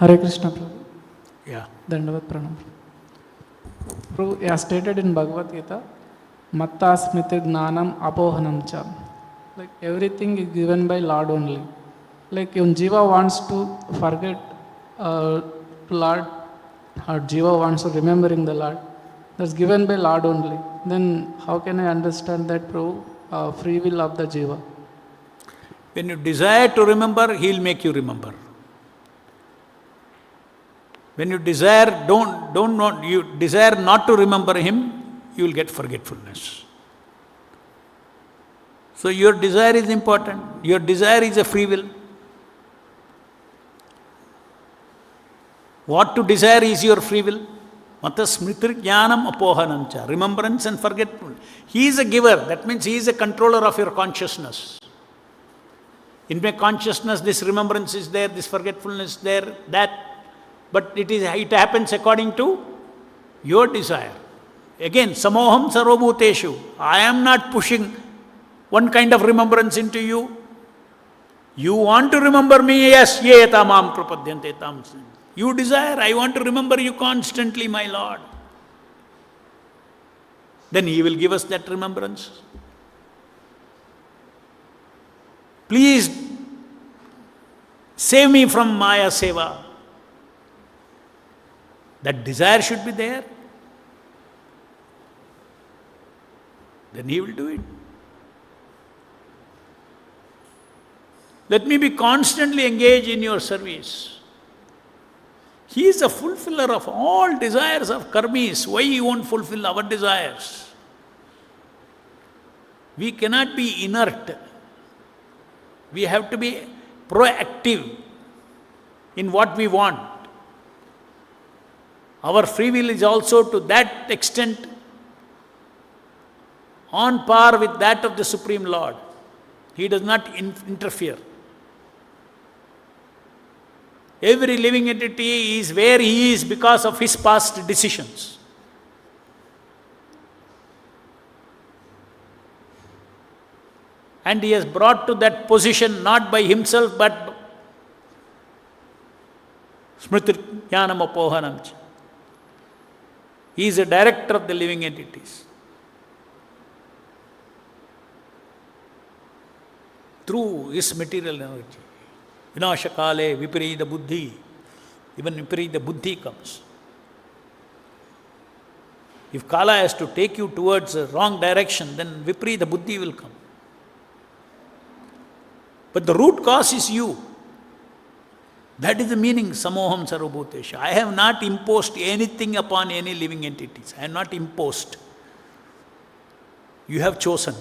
Hare Krishna, Prabhu. Yeah. Dandavat Pranam. Prabhu, as stated in Bhagavad Gita, Matta Smriti Gnanam Apohanam Cha. Like everything is given by Lord only. Like when Jiva wants to forget Lord, or Jiva wants to remembering the Lord, that's given by Lord only. Then how can I understand that, Prabhu? Free will of the Jiva. When you desire to remember, he will make you remember. When you desire you desire not to remember him, you will get forgetfulness. So your desire is important. Your desire is a free will. What to desire is your free will. Mata smritir jnanam apohanamcha. Remembrance and forgetfulness. He is a giver. That means he is a controller of your consciousness. In my consciousness, this remembrance is there, this forgetfulness is there, that. But it happens according to your desire. Again, samoham sarvabhuteshu. I am not pushing one kind of remembrance into you. You want to remember me, yes, ye tamam prapadyante tam. You desire, I want to remember you constantly, my Lord. Then he will give us that remembrance. Please save me from Maya Seva. That desire should be there. Then he will do it. Let me be constantly engaged in your service. He is the fulfiller of all desires of karmis. Why he won't fulfill our desires? We cannot be inert. We have to be proactive in what we want. Our free will is also to that extent on par with that of the Supreme Lord. He does not interfere. Every living entity is where he is because of his past decisions. And he has brought to that position not by himself but smritir jnanam apohanam. He is a director of the living entities. Through his material energy. Vinashakale viparita buddhi. Even viparita buddhi comes. If Kala has to take you towards a wrong direction, then viparita buddhi will come. But the root cause is you. That is the meaning, samoham sarvabhutesha. I have not imposed anything upon any living entities. I have not imposed. You have chosen.